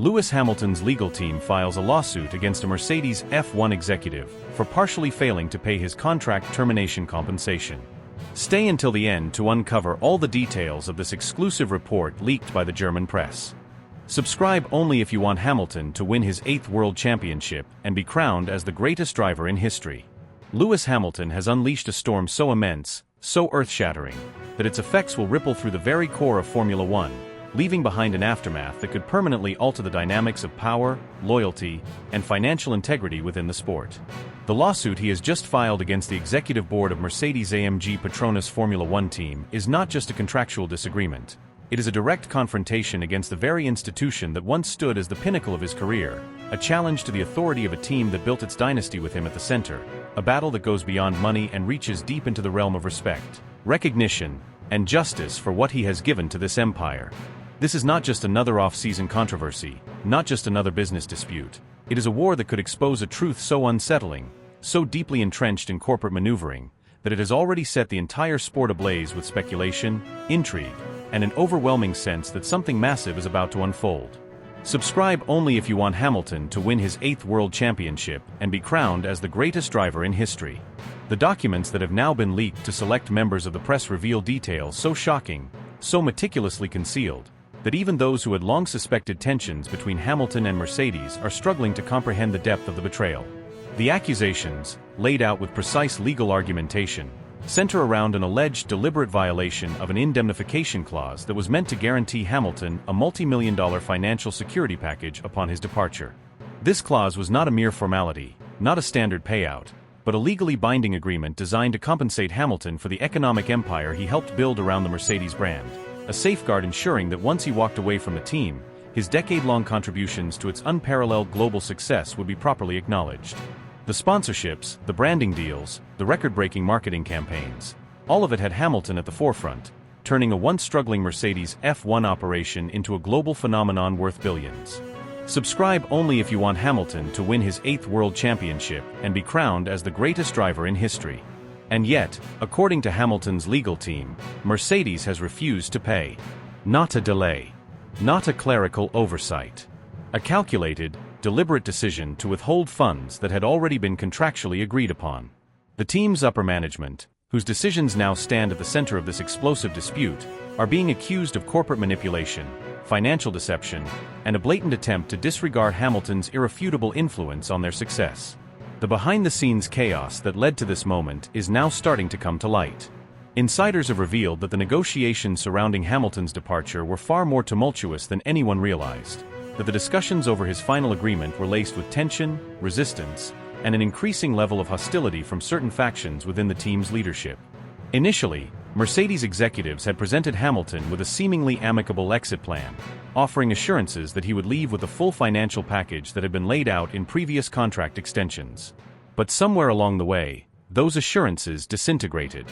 Lewis Hamilton's legal team files a lawsuit against a Mercedes F1 executive for partially failing to pay his contract termination compensation. Stay until the end to uncover all the details of this exclusive report leaked by the German press. Subscribe only if you want Hamilton to win his 8th World Championship and be crowned as the greatest driver in history. Lewis Hamilton has unleashed a storm so immense, so earth-shattering, that its effects will ripple through the very core of Formula One, leaving behind an aftermath that could permanently alter the dynamics of power, loyalty, and financial integrity within the sport. The lawsuit he has just filed against the executive board of Mercedes-AMG Petronas Formula One team is not just a contractual disagreement. It is a direct confrontation against the very institution that once stood as the pinnacle of his career, a challenge to the authority of a team that built its dynasty with him at the center, a battle that goes beyond money and reaches deep into the realm of respect, recognition, and justice for what he has given to this empire. This is not just another off-season controversy, not just another business dispute. It is a war that could expose a truth so unsettling, so deeply entrenched in corporate maneuvering, that it has already set the entire sport ablaze with speculation, intrigue, and an overwhelming sense that something massive is about to unfold. Subscribe only if you want Hamilton to win his 8th World Championship and be crowned as the greatest driver in history. The documents that have now been leaked to select members of the press reveal details so shocking, so meticulously concealed, that even those who had long suspected tensions between Hamilton and Mercedes are struggling to comprehend the depth of the betrayal. The accusations, laid out with precise legal argumentation, center around an alleged deliberate violation of an indemnification clause that was meant to guarantee Hamilton a multi-million-dollar financial security package upon his departure. This clause was not a mere formality, not a standard payout, but a legally binding agreement designed to compensate Hamilton for the economic empire he helped build around the Mercedes brand, a safeguard ensuring that once he walked away from the team, his decade-long contributions to its unparalleled global success would be properly acknowledged. The sponsorships, the branding deals, the record-breaking marketing campaigns, all of it had Hamilton at the forefront, turning a once struggling Mercedes F1 operation into a global phenomenon worth billions. Subscribe only if you want Hamilton to win his 8th World Championship and be crowned as the greatest driver in history. And yet, according to Hamilton's legal team, Mercedes has refused to pay. Not a delay. Not a clerical oversight. A calculated, deliberate decision to withhold funds that had already been contractually agreed upon. The team's upper management, whose decisions now stand at the center of this explosive dispute, are being accused of corporate manipulation, financial deception, and a blatant attempt to disregard Hamilton's irrefutable influence on their success. The behind-the-scenes chaos that led to this moment is now starting to come to light. Insiders have revealed that the negotiations surrounding Hamilton's departure were far more tumultuous than anyone realized, that the discussions over his final agreement were laced with tension, resistance, and an increasing level of hostility from certain factions within the team's leadership. Initially, Mercedes executives had presented Hamilton with a seemingly amicable exit plan, offering assurances that he would leave with a full financial package that had been laid out in previous contract extensions. But somewhere along the way, those assurances disintegrated.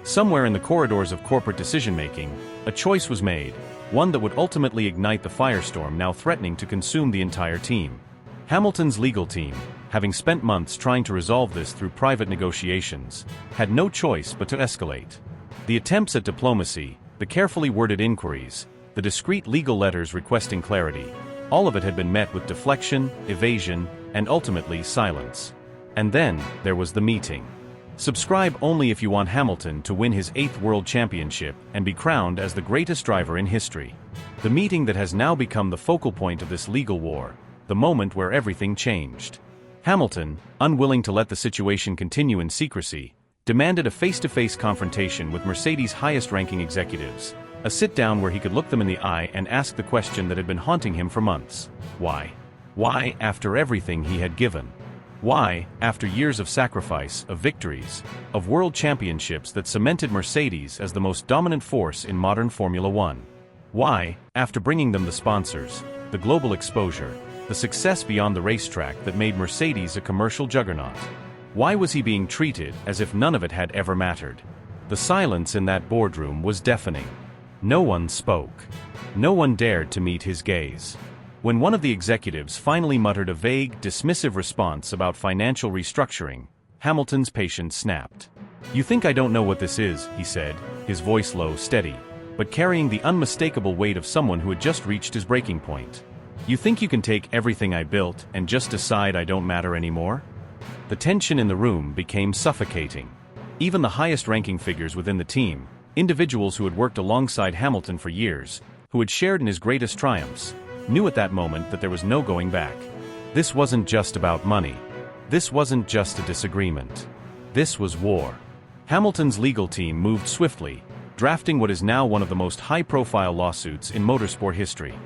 Somewhere in the corridors of corporate decision-making, a choice was made, one that would ultimately ignite the firestorm now threatening to consume the entire team. Hamilton's legal team, having spent months trying to resolve this through private negotiations, had no choice but to escalate. The attempts at diplomacy, the carefully worded inquiries, the discreet legal letters requesting clarity, all of it had been met with deflection, evasion, and ultimately silence. And then, there was the meeting. Subscribe only if you want Hamilton to win his 8th World Championship and be crowned as the greatest driver in history. The meeting that has now become the focal point of this legal war, the moment where everything changed. Hamilton, unwilling to let the situation continue in secrecy, demanded a face-to-face confrontation with Mercedes' highest-ranking executives, a sit-down where he could look them in the eye and ask the question that had been haunting him for months. Why? Why, after everything he had given? Why, after years of sacrifice, of victories, of world championships that cemented Mercedes as the most dominant force in modern Formula One? Why, after bringing them the sponsors, the global exposure, the success beyond the racetrack that made Mercedes a commercial juggernaut? Why was he being treated as if none of it had ever mattered? The silence in that boardroom was deafening. No one spoke. No one dared to meet his gaze. When one of the executives finally muttered a vague, dismissive response about financial restructuring, Hamilton's patience snapped. "You think I don't know what this is," he said, his voice low, steady, but carrying the unmistakable weight of someone who had just reached his breaking point. You think you can take everything I built and just decide I don't matter anymore? The tension in the room became suffocating. Even the highest-ranking figures within the team, individuals who had worked alongside Hamilton for years, who had shared in his greatest triumphs, knew at that moment that there was no going back. This wasn't just about money. This wasn't just a disagreement. This was war. Hamilton's legal team moved swiftly, drafting what is now one of the most high-profile lawsuits in motorsport history.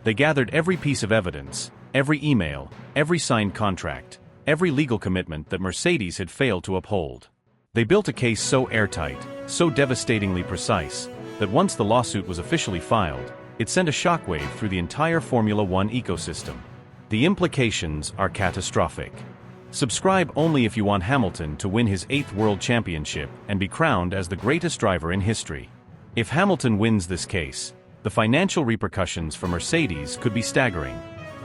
They gathered every piece of evidence, every email, every signed contract, every legal commitment that Mercedes had failed to uphold. They built a case so airtight, so devastatingly precise, that once the lawsuit was officially filed, it sent a shockwave through the entire Formula One ecosystem. The implications are catastrophic. Subscribe only if you want Hamilton to win his 8th World Championship and be crowned as the greatest driver in history. If Hamilton wins this case, the financial repercussions for Mercedes could be staggering.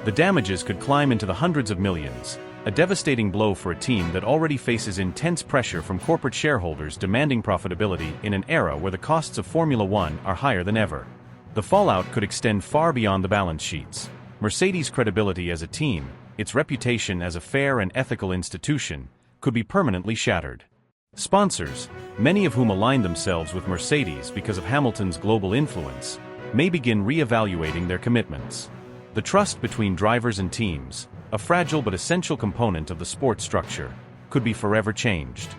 The damages could climb into the hundreds of millions, a devastating blow for a team that already faces intense pressure from corporate shareholders demanding profitability in an era where the costs of Formula One are higher than ever. The fallout could extend far beyond the balance sheets. Mercedes' credibility as a team, its reputation as a fair and ethical institution, could be permanently shattered. Sponsors, many of whom aligned themselves with Mercedes because of Hamilton's global influence, may begin re-evaluating their commitments. The trust between drivers and teams, a fragile but essential component of the sport structure, could be forever changed.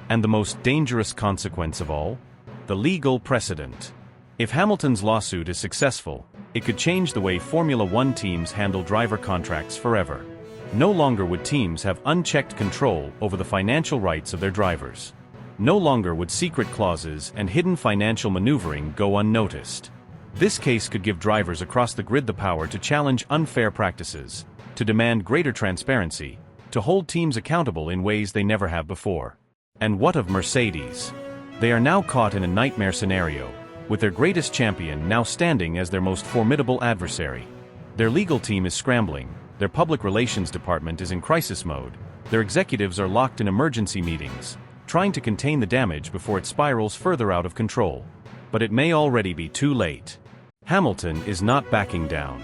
And the most dangerous consequence of all? The legal precedent. If Hamilton's lawsuit is successful, it could change the way Formula One teams handle driver contracts forever. No longer would teams have unchecked control over the financial rights of their drivers. No longer would secret clauses and hidden financial maneuvering go unnoticed. This case could give drivers across the grid the power to challenge unfair practices, to demand greater transparency, to hold teams accountable in ways they never have before. And what of Mercedes? They are now caught in a nightmare scenario, with their greatest champion now standing as their most formidable adversary. Their legal team is scrambling, their public relations department is in crisis mode, their executives are locked in emergency meetings, trying to contain the damage before it spirals further out of control. But it may already be too late. Hamilton is not backing down.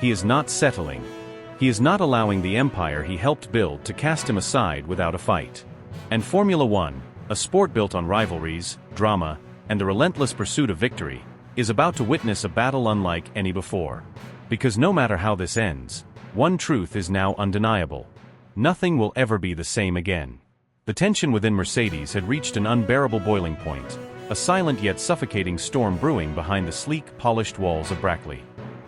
He is not settling. He is not allowing the empire he helped build to cast him aside without a fight. And Formula One, a sport built on rivalries, drama, and the relentless pursuit of victory, is about to witness a battle unlike any before. Because no matter how this ends, one truth is now undeniable. Nothing will ever be the same again. The tension within Mercedes had reached an unbearable boiling point, a silent yet suffocating storm brewing behind the sleek, polished walls of Brackley.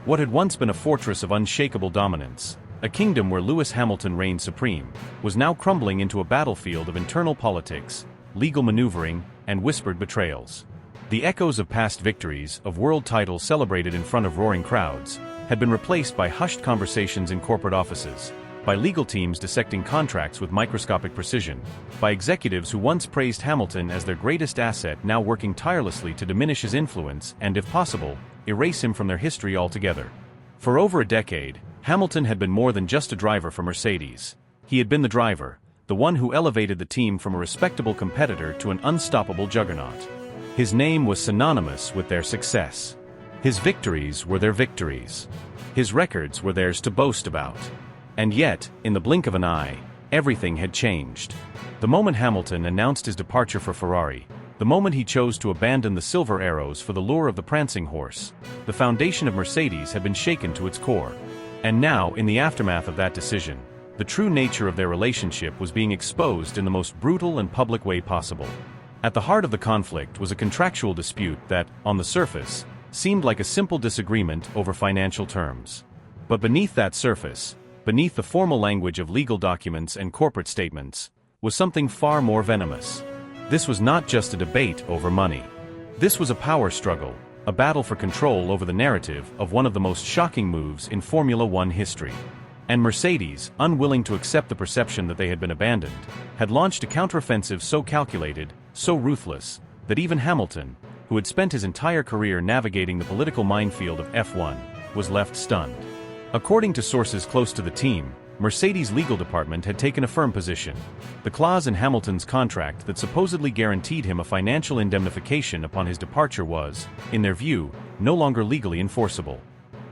What had once been a fortress of unshakable dominance, a kingdom where Lewis Hamilton reigned supreme, was now crumbling into a battlefield of internal politics, legal maneuvering, and whispered betrayals. The echoes of past victories, of world titles celebrated in front of roaring crowds, had been replaced by hushed conversations in corporate offices, by legal teams dissecting contracts with microscopic precision, by executives who once praised Hamilton as their greatest asset now working tirelessly to diminish his influence and, if possible, erase him from their history altogether. For over a decade, Hamilton had been more than just a driver for Mercedes. He had been the driver, the one who elevated the team from a respectable competitor to an unstoppable juggernaut. His name was synonymous with their success. His victories were their victories. His records were theirs to boast about. And yet, in the blink of an eye, everything had changed. The moment Hamilton announced his departure for Ferrari, the moment he chose to abandon the silver arrows for the lure of the prancing horse, the foundation of Mercedes had been shaken to its core. And now, in the aftermath of that decision, the true nature of their relationship was being exposed in the most brutal and public way possible. At the heart of the conflict was a contractual dispute that, on the surface, seemed like a simple disagreement over financial terms. But beneath that surface, beneath the formal language of legal documents and corporate statements, was something far more venomous. This was not just a debate over money. This was a power struggle, a battle for control over the narrative of one of the most shocking moves in Formula One history. And Mercedes, unwilling to accept the perception that they had been abandoned, had launched a counteroffensive so calculated, so ruthless, that even Hamilton, who had spent his entire career navigating the political minefield of F1, was left stunned. According to sources close to the team, Mercedes' legal department had taken a firm position. The clause in Hamilton's contract that supposedly guaranteed him a financial indemnification upon his departure was, in their view, no longer legally enforceable.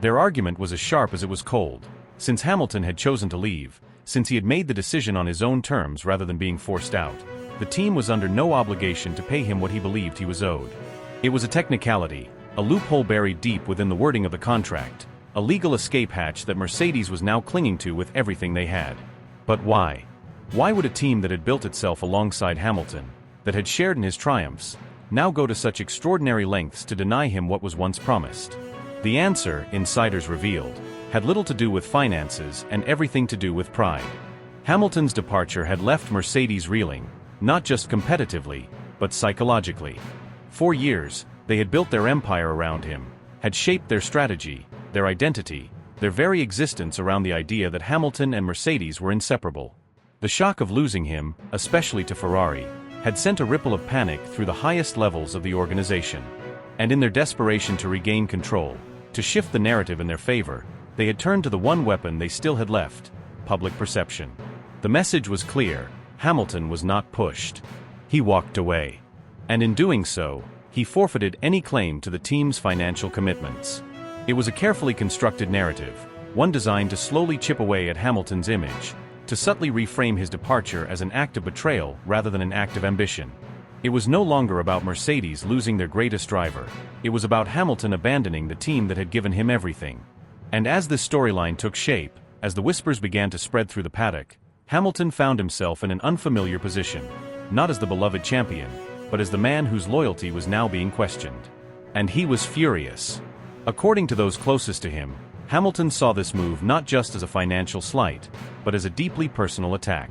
Their argument was as sharp as it was cold. Since Hamilton had chosen to leave, since he had made the decision on his own terms rather than being forced out, the team was under no obligation to pay him what he believed he was owed. It was a technicality, a loophole buried deep within the wording of the contract, a legal escape hatch that Mercedes was now clinging to with everything they had. But why? Why would a team that had built itself alongside Hamilton, that had shared in his triumphs, now go to such extraordinary lengths to deny him what was once promised? The answer, insiders revealed, had little to do with finances and everything to do with pride. Hamilton's departure had left Mercedes reeling, not just competitively, but psychologically. For years, they had built their empire around him, had shaped their strategy, their identity, their very existence around the idea that Hamilton and Mercedes were inseparable. The shock of losing him, especially to Ferrari, had sent a ripple of panic through the highest levels of the organization. And in their desperation to regain control, to shift the narrative in their favor, they had turned to the one weapon they still had left: public perception. The message was clear: Hamilton was not pushed. He walked away. And in doing so, he forfeited any claim to the team's financial commitments. It was a carefully constructed narrative, one designed to slowly chip away at Hamilton's image, to subtly reframe his departure as an act of betrayal rather than an act of ambition. It was no longer about Mercedes losing their greatest driver, it was about Hamilton abandoning the team that had given him everything. And as this storyline took shape, as the whispers began to spread through the paddock, Hamilton found himself in an unfamiliar position, not as the beloved champion, but as the man whose loyalty was now being questioned. And he was furious. According to those closest to him, Hamilton saw this move not just as a financial slight, but as a deeply personal attack.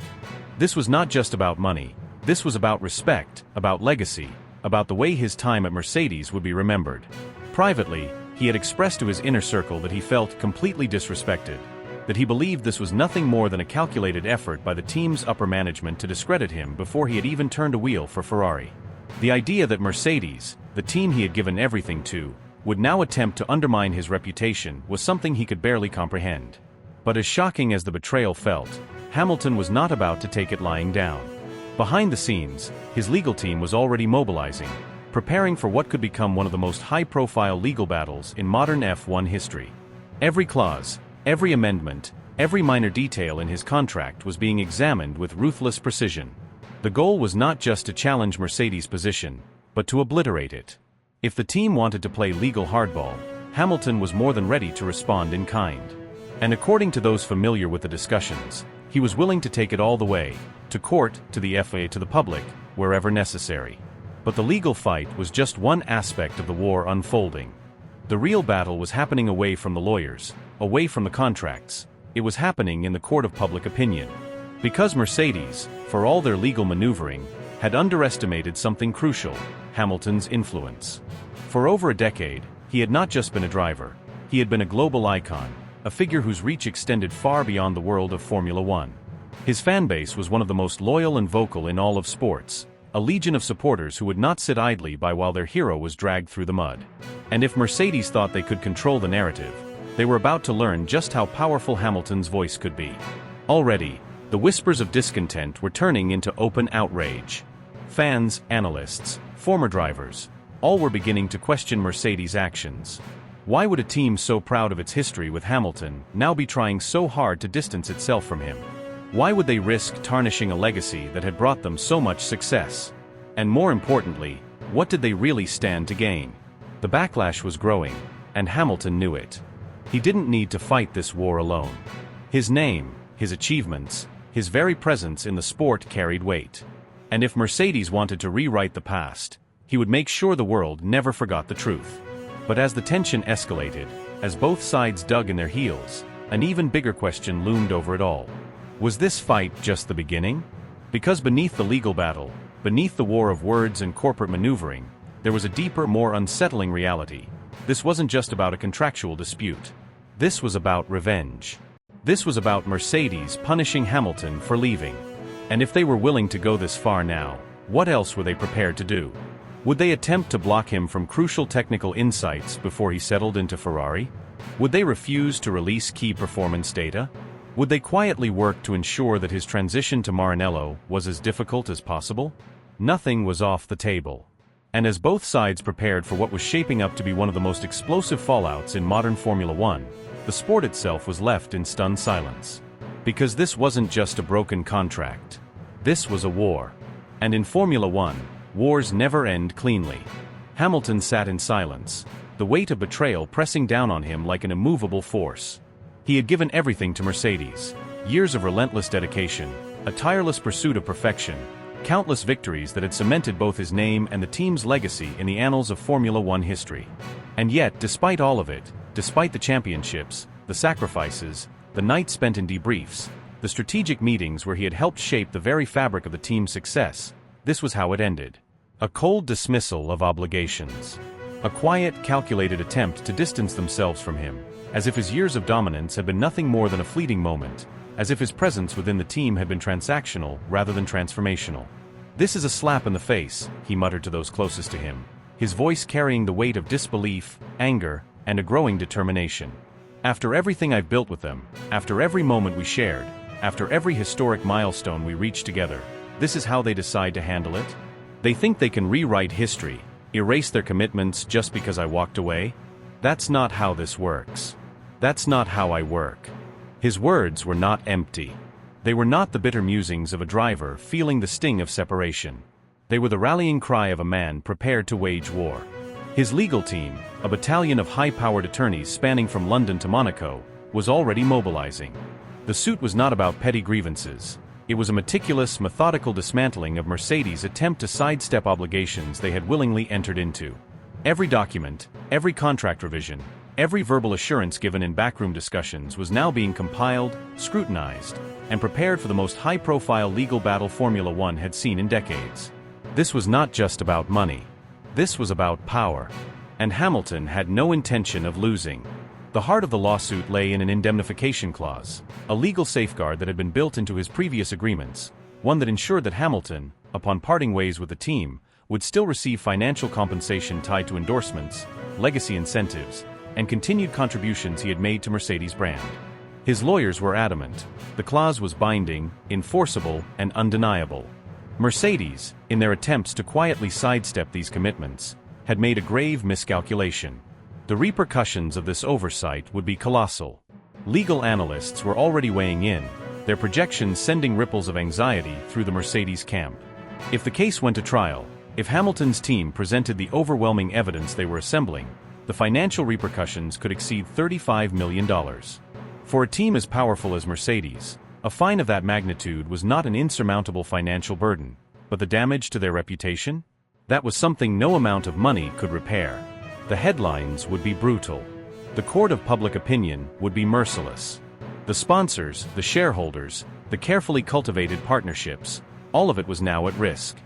This was not just about money, this was about respect, about legacy, about the way his time at Mercedes would be remembered. Privately, he had expressed to his inner circle that he felt completely disrespected, that he believed this was nothing more than a calculated effort by the team's upper management to discredit him before he had even turned a wheel for Ferrari. The idea that Mercedes, the team he had given everything to, would now attempt to undermine his reputation was something he could barely comprehend. But as shocking as the betrayal felt, Hamilton was not about to take it lying down. Behind the scenes, his legal team was already mobilizing, preparing for what could become one of the most high-profile legal battles in modern F1 history. Every clause, every amendment, every minor detail in his contract was being examined with ruthless precision. The goal was not just to challenge Mercedes' position, but to obliterate it. If the team wanted to play legal hardball, Hamilton was more than ready to respond in kind. And according to those familiar with the discussions, he was willing to take it all the way, to court, to the FA, to the public, wherever necessary. But the legal fight was just one aspect of the war unfolding. The real battle was happening away from the lawyers, away from the contracts. It was happening in the court of public opinion. Because Mercedes, for all their legal maneuvering, had underestimated something crucial: Hamilton's influence. For over a decade, he had not just been a driver, he had been a global icon, a figure whose reach extended far beyond the world of Formula One. His fanbase was one of the most loyal and vocal in all of sports, a legion of supporters who would not sit idly by while their hero was dragged through the mud. And if Mercedes thought they could control the narrative, they were about to learn just how powerful Hamilton's voice could be. Already, the whispers of discontent were turning into open outrage. Fans, analysts, former drivers, all were beginning to question Mercedes' actions. Why would a team so proud of its history with Hamilton now be trying so hard to distance itself from him? Why would they risk tarnishing a legacy that had brought them so much success? And more importantly, what did they really stand to gain? The backlash was growing, and Hamilton knew it. He didn't need to fight this war alone. His name, his achievements, his very presence in the sport carried weight. And if Mercedes wanted to rewrite the past, he would make sure the world never forgot the truth. But as the tension escalated, as both sides dug in their heels, an even bigger question loomed over it all. Was this fight just the beginning? Because beneath the legal battle, beneath the war of words and corporate maneuvering, there was a deeper, more unsettling reality. This wasn't just about a contractual dispute. This was about revenge. This was about Mercedes punishing Hamilton for leaving. And if they were willing to go this far now, what else were they prepared to do? Would they attempt to block him from crucial technical insights before he settled into Ferrari? Would they refuse to release key performance data? Would they quietly work to ensure that his transition to Maranello was as difficult as possible? Nothing was off the table. And as both sides prepared for what was shaping up to be one of the most explosive fallouts in modern Formula One, the sport itself was left in stunned silence. Because this wasn't just a broken contract. This was a war. And in Formula One, wars never end cleanly. Hamilton sat in silence, the weight of betrayal pressing down on him like an immovable force. He had given everything to Mercedes, years of relentless dedication, a tireless pursuit of perfection, countless victories that had cemented both his name and the team's legacy in the annals of Formula One history. And yet, despite all of it, despite the championships, the sacrifices, the nights spent in debriefs, the strategic meetings where he had helped shape the very fabric of the team's success, this was how it ended. A cold dismissal of obligations. A quiet, calculated attempt to distance themselves from him, as if his years of dominance had been nothing more than a fleeting moment, as if his presence within the team had been transactional rather than transformational. "This is a slap in the face," he muttered to those closest to him, his voice carrying the weight of disbelief, anger, and a growing determination. "After everything I've built with them, after every moment we shared, after every historic milestone we reached together, this is how they decide to handle it? They think they can rewrite history, erase their commitments just because I walked away? That's not how this works. That's not how I work." His words were not empty. They were not the bitter musings of a driver feeling the sting of separation. They were the rallying cry of a man prepared to wage war. His legal team, a battalion of high-powered attorneys spanning from London to Monaco, was already mobilizing. The suit was not about petty grievances. It was a meticulous, methodical dismantling of Mercedes' attempt to sidestep obligations they had willingly entered into. Every document, every contract revision, every verbal assurance given in backroom discussions was now being compiled, scrutinized, and prepared for the most high-profile legal battle Formula One had seen in decades. This was not just about money. This was about power. And Hamilton had no intention of losing. The heart of the lawsuit lay in an indemnification clause, a legal safeguard that had been built into his previous agreements, one that ensured that Hamilton, upon parting ways with the team, would still receive financial compensation tied to endorsements, legacy incentives, and continued contributions he had made to Mercedes' brand. His lawyers were adamant. The clause was binding, enforceable, and undeniable. Mercedes, in their attempts to quietly sidestep these commitments, had made a grave miscalculation. The repercussions of this oversight would be colossal. Legal analysts were already weighing in, their projections sending ripples of anxiety through the Mercedes camp. If the case went to trial, if Hamilton's team presented the overwhelming evidence they were assembling, the financial repercussions could exceed $35 million. For a team as powerful as Mercedes, a fine of that magnitude was not an insurmountable financial burden, but the damage to their reputation? That was something no amount of money could repair. The headlines would be brutal. The court of public opinion would be merciless. The sponsors, the shareholders, the carefully cultivated partnerships, all of it was now at risk.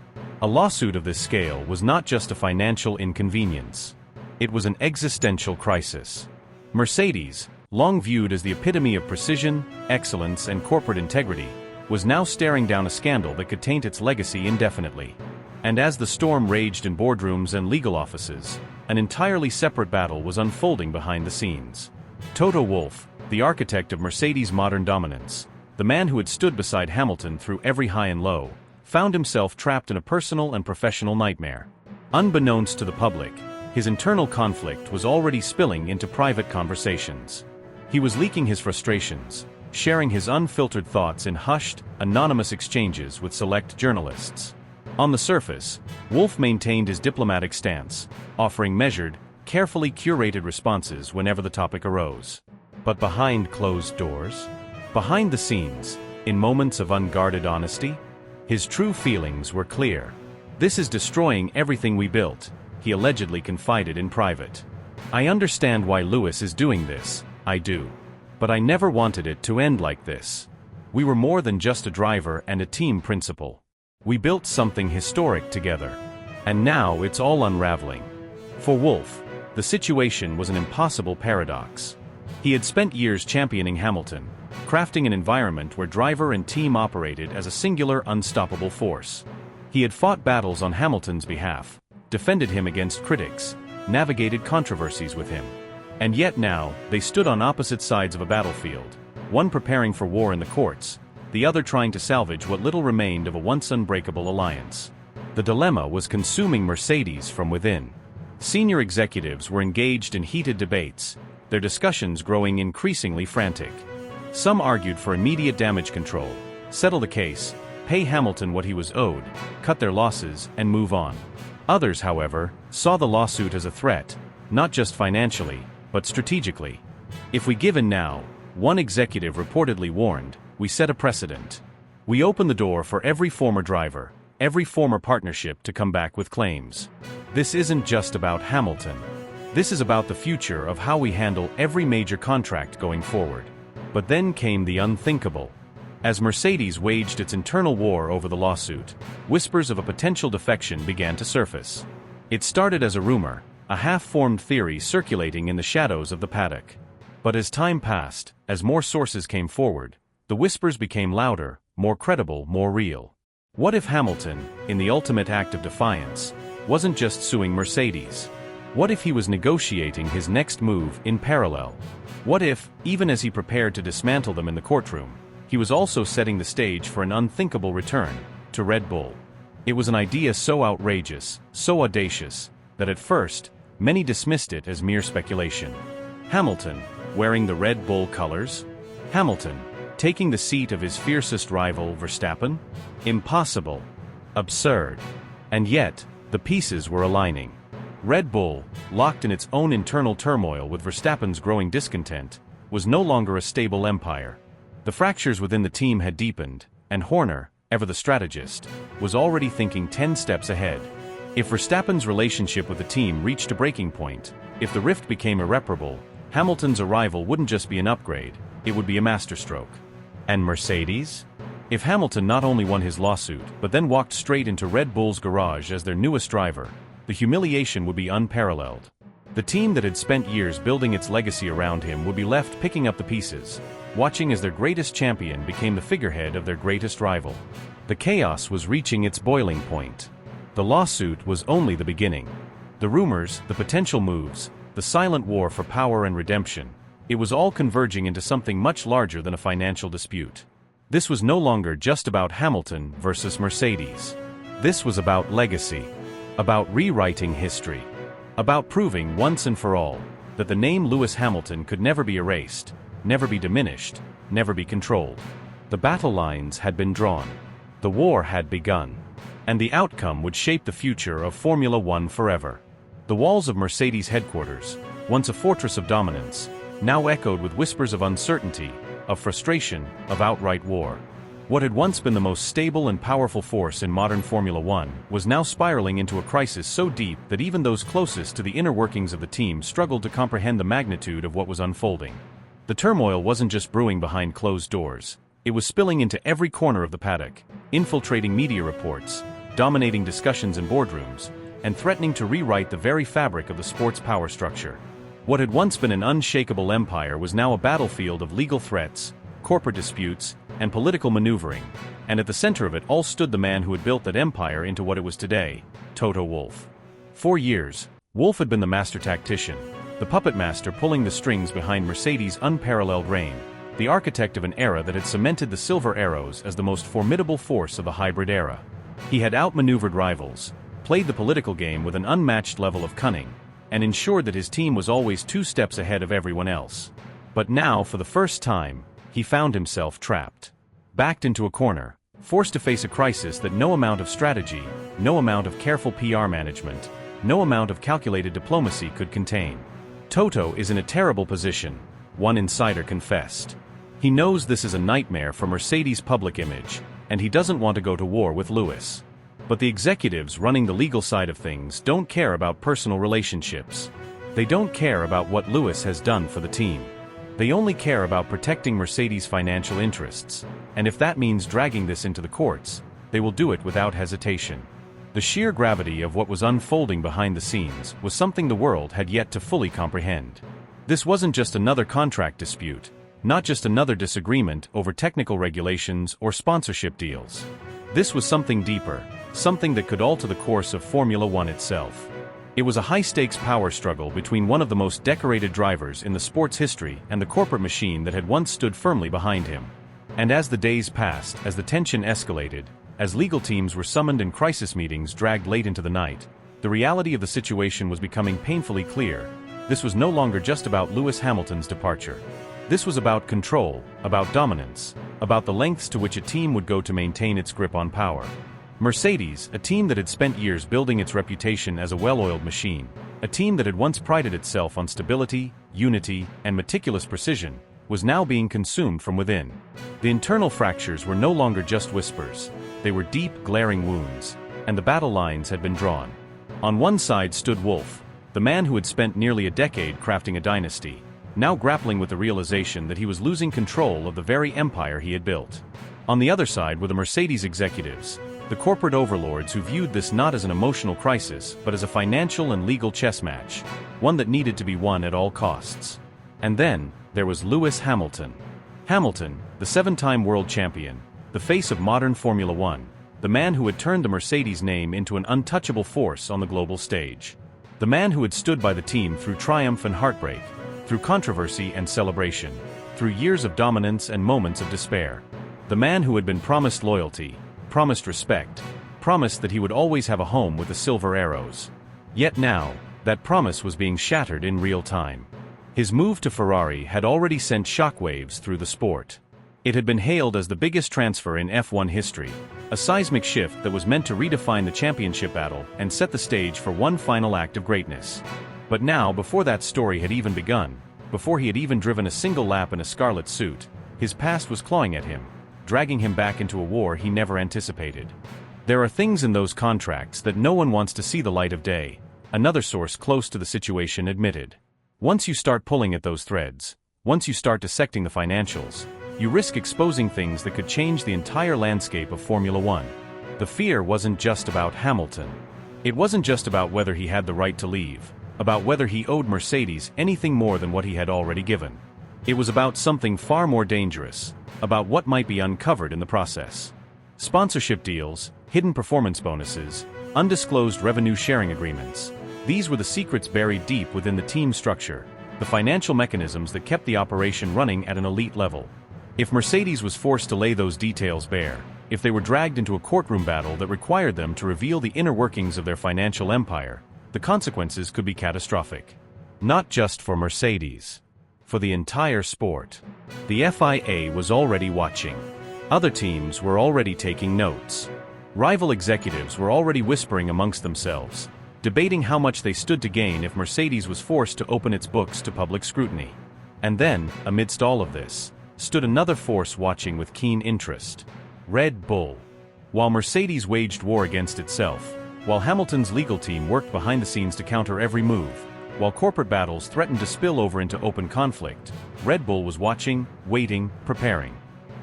A lawsuit of this scale was not just a financial inconvenience. It was an existential crisis. Mercedes, long viewed as the epitome of precision, excellence, and corporate integrity, was now staring down a scandal that could taint its legacy indefinitely. And as the storm raged in boardrooms and legal offices, an entirely separate battle was unfolding behind the scenes. Toto Wolff, the architect of Mercedes' modern dominance, the man who had stood beside Hamilton through every high and low, found himself trapped in a personal and professional nightmare. Unbeknownst to the public, his internal conflict was already spilling into private conversations. He was leaking his frustrations, sharing his unfiltered thoughts in hushed, anonymous exchanges with select journalists. On the surface, Wolff maintained his diplomatic stance, offering measured, carefully curated responses whenever the topic arose. But behind closed doors? Behind the scenes, in moments of unguarded honesty? His true feelings were clear. "This is destroying everything we built," he allegedly confided in private. "I understand why Lewis is doing this, I do. But I never wanted it to end like this. We were more than just a driver and a team principal. We built something historic together. And now it's all unraveling." For Wolff, the situation was an impossible paradox. He had spent years championing Hamilton, crafting an environment where driver and team operated as a singular, unstoppable force. He had fought battles on Hamilton's behalf, defended him against critics, navigated controversies with him. And yet now, they stood on opposite sides of a battlefield, one preparing for war in the courts, the other trying to salvage what little remained of a once unbreakable alliance. The dilemma was consuming Mercedes from within. Senior executives were engaged in heated debates, their discussions growing increasingly frantic. Some argued for immediate damage control, settle the case, pay Hamilton what he was owed, cut their losses, and move on. Others, however, saw the lawsuit as a threat, not just financially, but strategically. If we give in now, one executive reportedly warned, we set a precedent. We open the door for every former driver, every former partnership to come back with claims. This isn't just about Hamilton. This is about the future of how we handle every major contract going forward. But then came the unthinkable. As Mercedes waged its internal war over the lawsuit, whispers of a potential defection began to surface. It started as a rumor, a half-formed theory circulating in the shadows of the paddock. But as time passed, as more sources came forward, the whispers became louder, more credible, more real. What if Hamilton, in the ultimate act of defiance, wasn't just suing Mercedes? What if he was negotiating his next move in parallel? What if, even as he prepared to dismantle them in the courtroom, he was also setting the stage for an unthinkable return to Red Bull? It was an idea so outrageous, so audacious, that at first, many dismissed it as mere speculation. Hamilton, wearing the Red Bull colors? Hamilton, taking the seat of his fiercest rival Verstappen? Impossible. Absurd. And yet, the pieces were aligning. Red Bull, locked in its own internal turmoil with Verstappen's growing discontent, was no longer a stable empire. The fractures within the team had deepened, and Horner, ever the strategist, was already thinking 10 steps ahead. If Verstappen's relationship with the team reached a breaking point, if the rift became irreparable, Hamilton's arrival wouldn't just be an upgrade, it would be a masterstroke. And Mercedes? If Hamilton not only won his lawsuit, but then walked straight into Red Bull's garage as their newest driver, the humiliation would be unparalleled. The team that had spent years building its legacy around him would be left picking up the pieces, watching as their greatest champion became the figurehead of their greatest rival. The chaos was reaching its boiling point. The lawsuit was only the beginning. The rumors, the potential moves, the silent war for power and redemption, it was all converging into something much larger than a financial dispute. This was no longer just about Hamilton versus Mercedes. This was about legacy, about rewriting history, about proving once and for all that the name Lewis Hamilton could never be erased, never be diminished, never be controlled. The battle lines had been drawn. The war had begun. And the outcome would shape the future of Formula One forever. The walls of Mercedes headquarters, once a fortress of dominance, now echoed with whispers of uncertainty, of frustration, of outright war. What had once been the most stable and powerful force in modern Formula One was now spiraling into a crisis so deep that even those closest to the inner workings of the team struggled to comprehend the magnitude of what was unfolding. The turmoil wasn't just brewing behind closed doors. It was spilling into every corner of the paddock, infiltrating media reports, dominating discussions in boardrooms, and threatening to rewrite the very fabric of the sport's power structure. What had once been an unshakable empire was now a battlefield of legal threats, corporate disputes, and political maneuvering, and at the center of it all stood the man who had built that empire into what it was today, Toto Wolff. For years, Wolff had been the master tactician, the puppet master pulling the strings behind Mercedes' unparalleled reign, the architect of an era that had cemented the Silver Arrows as the most formidable force of the hybrid era. He had outmaneuvered rivals, played the political game with an unmatched level of cunning, and ensured that his team was always 2 steps ahead of everyone else. But now, for the first time, he found himself trapped. Backed into a corner, forced to face a crisis that no amount of strategy, no amount of careful PR management, no amount of calculated diplomacy could contain. Toto is in a terrible position, one insider confessed. He knows this is a nightmare for Mercedes' public image, and he doesn't want to go to war with Lewis. But the executives running the legal side of things don't care about personal relationships. They don't care about what Lewis has done for the team. They only care about protecting Mercedes' financial interests, and if that means dragging this into the courts, they will do it without hesitation. The sheer gravity of what was unfolding behind the scenes was something the world had yet to fully comprehend. This wasn't just another contract dispute, not just another disagreement over technical regulations or sponsorship deals. This was something deeper, something that could alter the course of Formula One itself. It was a high-stakes power struggle between one of the most decorated drivers in the sport's history and the corporate machine that had once stood firmly behind him. And as the days passed, as the tension escalated, As legal teams were summoned and crisis meetings dragged late into the night, the reality of the situation was becoming painfully clear. This was no longer just about Lewis Hamilton's departure. This was about control, about dominance, about the lengths to which a team would go to maintain its grip on power. Mercedes, a team that had spent years building its reputation as a well-oiled machine, a team that had once prided itself on stability, unity, and meticulous precision, was now being consumed from within. The internal fractures were no longer just whispers, they were deep, glaring wounds, and the battle lines had been drawn. On one side stood Wolff, the man who had spent nearly a decade crafting a dynasty, now grappling with the realization that he was losing control of the very empire he had built. On the other side were the Mercedes executives, the corporate overlords who viewed this not as an emotional crisis but as a financial and legal chess match, one that needed to be won at all costs. And then, there was Lewis Hamilton. Hamilton, the 7-time world champion, the face of modern Formula One, the man who had turned the Mercedes name into an untouchable force on the global stage. The man who had stood by the team through triumph and heartbreak, through controversy and celebration, through years of dominance and moments of despair. The man who had been promised loyalty, promised respect, promised that he would always have a home with the silver arrows. Yet now, that promise was being shattered in real time. His move to Ferrari had already sent shockwaves through the sport. It had been hailed as the biggest transfer in F1 history, a seismic shift that was meant to redefine the championship battle and set the stage for one final act of greatness. But now, before that story had even begun, before he had even driven a single lap in a scarlet suit, his past was clawing at him, dragging him back into a war he never anticipated. There are things in those contracts that no one wants to see the light of day, another source close to the situation admitted. Once you start pulling at those threads, once you start dissecting the financials, you risk exposing things that could change the entire landscape of Formula One. The fear wasn't just about Hamilton. It wasn't just about whether he had the right to leave, about whether he owed Mercedes anything more than what he had already given. It was about something far more dangerous, about what might be uncovered in the process. Sponsorship deals, hidden performance bonuses, undisclosed revenue-sharing agreements. These were the secrets buried deep within the team structure, the financial mechanisms that kept the operation running at an elite level. If Mercedes was forced to lay those details bare, if they were dragged into a courtroom battle that required them to reveal the inner workings of their financial empire, the consequences could be catastrophic. Not just for Mercedes. For the entire sport. The FIA was already watching. Other teams were already taking notes. Rival executives were already whispering amongst themselves, debating how much they stood to gain if Mercedes was forced to open its books to public scrutiny. And then, amidst all of this, stood another force watching with keen interest. Red Bull. While Mercedes waged war against itself, while Hamilton's legal team worked behind the scenes to counter every move, while corporate battles threatened to spill over into open conflict, Red Bull was watching, waiting, preparing.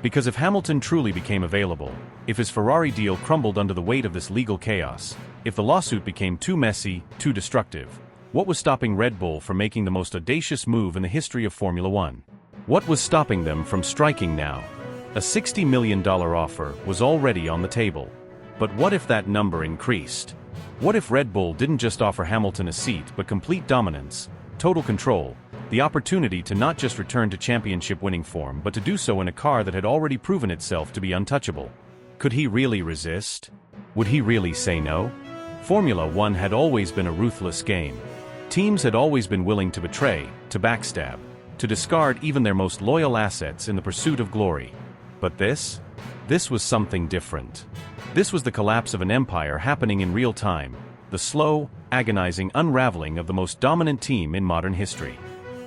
Because if Hamilton truly became available, if his Ferrari deal crumbled under the weight of this legal chaos, if the lawsuit became too messy, too destructive, what was stopping Red Bull from making the most audacious move in the history of Formula One? What was stopping them from striking now? A $60 million offer was already on the table. But what if that number increased? What if Red Bull didn't just offer Hamilton a seat but complete dominance, total control, the opportunity to not just return to championship-winning form but to do so in a car that had already proven itself to be untouchable? Could he really resist? Would he really say no? Formula One had always been a ruthless game. Teams had always been willing to betray, to backstab, to discard even their most loyal assets in the pursuit of glory. But this was something different. This was the collapse of an empire happening in real time, the slow, agonizing unraveling of the most dominant team in modern history.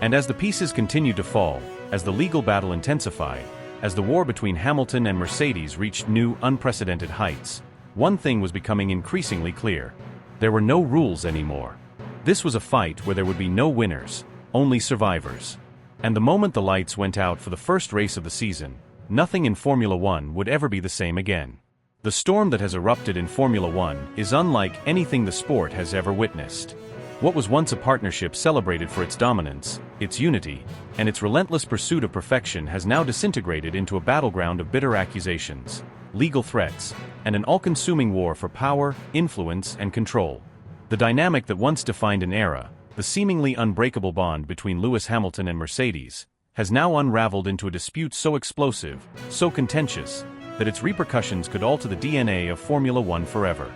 And as the pieces continued to fall, as the legal battle intensified, as the war between Hamilton and Mercedes reached new, unprecedented heights, one thing was becoming increasingly clear. There were no rules anymore. This was a fight where there would be no winners, only survivors. And the moment the lights went out for the first race of the season, nothing in Formula One would ever be the same again. The storm that has erupted in Formula One is unlike anything the sport has ever witnessed. What was once a partnership celebrated for its dominance, its unity, and its relentless pursuit of perfection has now disintegrated into a battleground of bitter accusations, legal threats, and an all-consuming war for power, influence, and control. The dynamic that once defined an era, the seemingly unbreakable bond between Lewis Hamilton and Mercedes, has now unraveled into a dispute so explosive, so contentious, that its repercussions could alter the DNA of Formula One forever.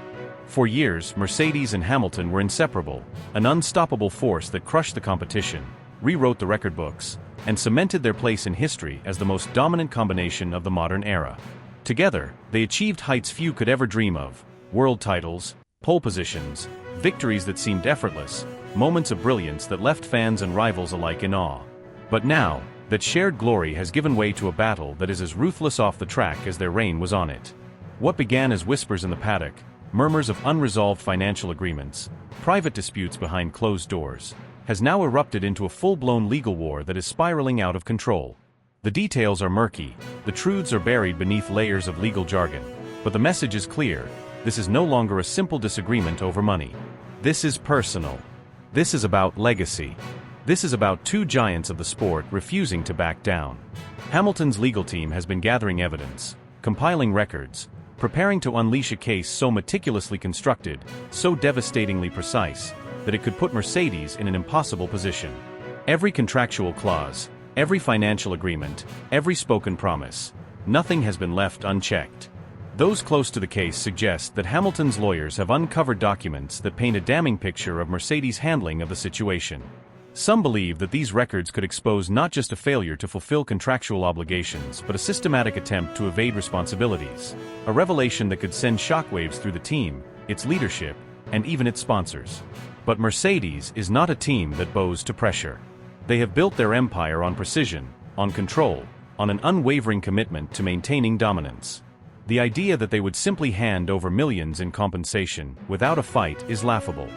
For years, Mercedes and Hamilton were inseparable, an unstoppable force that crushed the competition, rewrote the record books, and cemented their place in history as the most dominant combination of the modern era. Together, they achieved heights few could ever dream of: world titles, pole positions, victories that seemed effortless, moments of brilliance that left fans and rivals alike in awe. But now, that shared glory has given way to a battle that is as ruthless off the track as their reign was on it. What began as whispers in the paddock, murmurs of unresolved financial agreements, private disputes behind closed doors, has now erupted into a full-blown legal war that is spiraling out of control. The details are murky, the truths are buried beneath layers of legal jargon, but the message is clear: this is no longer a simple disagreement over money. This is personal. This is about legacy. This is about two giants of the sport refusing to back down. Hamilton's legal team has been gathering evidence, compiling records, preparing to unleash a case so meticulously constructed, so devastatingly precise, that it could put Mercedes in an impossible position. Every contractual clause, every financial agreement, every spoken promise, nothing has been left unchecked. Those close to the case suggest that Hamilton's lawyers have uncovered documents that paint a damning picture of Mercedes' handling of the situation. Some believe that these records could expose not just a failure to fulfill contractual obligations but a systematic attempt to evade responsibilities, a revelation that could send shockwaves through the team, its leadership, and even its sponsors. But Mercedes is not a team that bows to pressure. They have built their empire on precision, on control, on an unwavering commitment to maintaining dominance. The idea that they would simply hand over millions in compensation without a fight is laughable.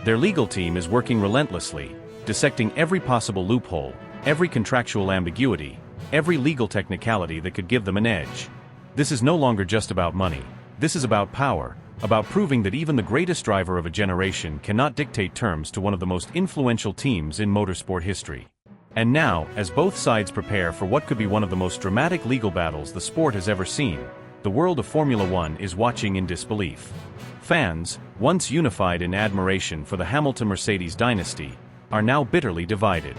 Their legal team is working relentlessly, dissecting every possible loophole, every contractual ambiguity, every legal technicality that could give them an edge. This is no longer just about money. This is about power, about proving that even the greatest driver of a generation cannot dictate terms to one of the most influential teams in motorsport history. And now, as both sides prepare for what could be one of the most dramatic legal battles the sport has ever seen, the world of Formula One is watching in disbelief. Fans, once unified in admiration for the Hamilton-Mercedes dynasty, are now bitterly divided.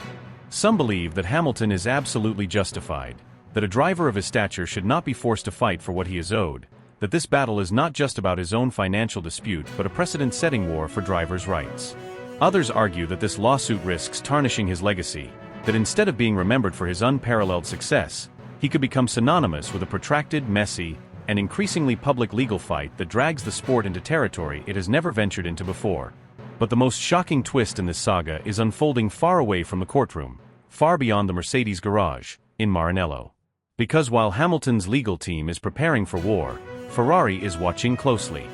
Some believe that Hamilton is absolutely justified, that a driver of his stature should not be forced to fight for what he is owed, that this battle is not just about his own financial dispute but a precedent-setting war for drivers' rights. Others argue that this lawsuit risks tarnishing his legacy, that instead of being remembered for his unparalleled success, he could become synonymous with a protracted, messy, and increasingly public legal fight that drags the sport into territory it has never ventured into before. But the most shocking twist in this saga is unfolding far away from the courtroom, far beyond the Mercedes garage, in Maranello. Because while Hamilton's legal team is preparing for war, Ferrari is watching closely.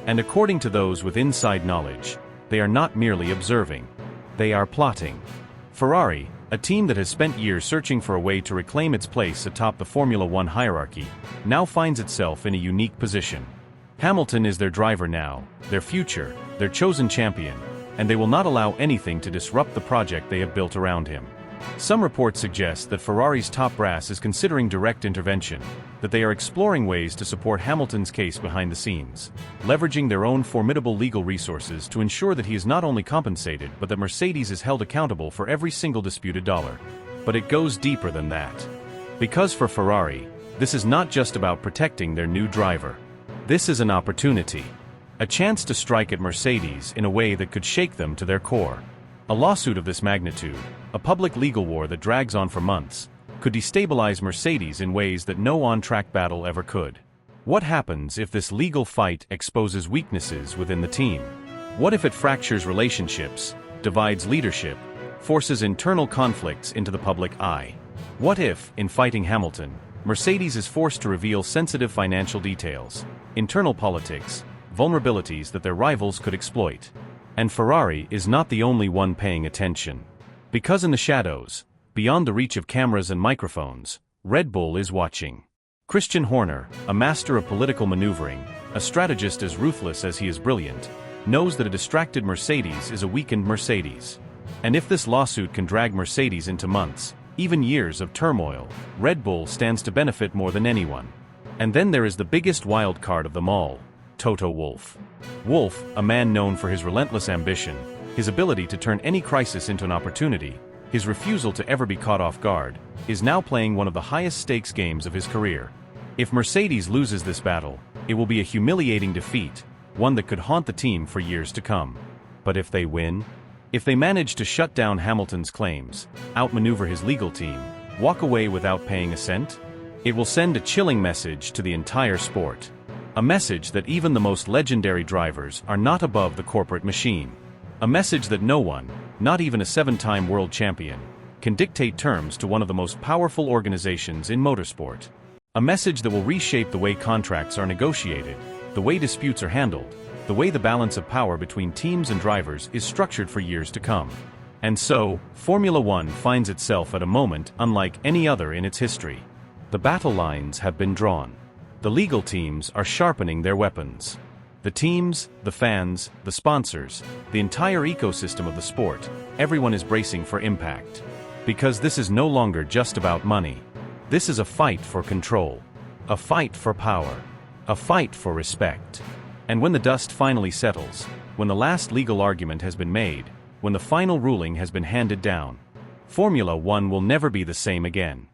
And according to those with inside knowledge, they are not merely observing. They are plotting. Ferrari, a team that has spent years searching for a way to reclaim its place atop the Formula One hierarchy, now finds itself in a unique position. Hamilton is their driver now, their future, their chosen champion, and they will not allow anything to disrupt the project they have built around him. Some reports suggest that Ferrari's top brass is considering direct intervention, that they are exploring ways to support Hamilton's case behind the scenes, leveraging their own formidable legal resources to ensure that he is not only compensated but that Mercedes is held accountable for every single disputed dollar. But it goes deeper than that. Because for Ferrari, this is not just about protecting their new driver. This is an opportunity. A chance to strike at Mercedes in a way that could shake them to their core. A lawsuit of this magnitude, a public legal war that drags on for months, could destabilize Mercedes in ways that no on-track battle ever could. What happens if this legal fight exposes weaknesses within the team? What if it fractures relationships, divides leadership, forces internal conflicts into the public eye? What if, in fighting Hamilton, Mercedes is forced to reveal sensitive financial details, internal politics, vulnerabilities that their rivals could exploit? And Ferrari is not the only one paying attention. Because in the shadows, beyond the reach of cameras and microphones, Red Bull is watching. Christian Horner, a master of political maneuvering, a strategist as ruthless as he is brilliant, knows that a distracted Mercedes is a weakened Mercedes. And if this lawsuit can drag Mercedes into months, even years of turmoil, Red Bull stands to benefit more than anyone. And then there is the biggest wild card of them all, Toto Wolff. Wolff, a man known for his relentless ambition, his ability to turn any crisis into an opportunity, his refusal to ever be caught off guard, is now playing one of the highest stakes games of his career. If Mercedes loses this battle, it will be a humiliating defeat, one that could haunt the team for years to come. But if they win? If they manage to shut down Hamilton's claims, outmaneuver his legal team, walk away without paying a cent? It will send a chilling message to the entire sport. A message that even the most legendary drivers are not above the corporate machine. A message that no one, not even a 7-time world champion, can dictate terms to one of the most powerful organizations in motorsport. A message that will reshape the way contracts are negotiated, the way disputes are handled, the way the balance of power between teams and drivers is structured for years to come. And so, Formula One finds itself at a moment unlike any other in its history. The battle lines have been drawn. The legal teams are sharpening their weapons. The teams, the fans, the sponsors, the entire ecosystem of the sport, everyone is bracing for impact. Because this is no longer just about money. This is a fight for control. A fight for power. A fight for respect. And when the dust finally settles, when the last legal argument has been made, when the final ruling has been handed down, Formula One will never be the same again.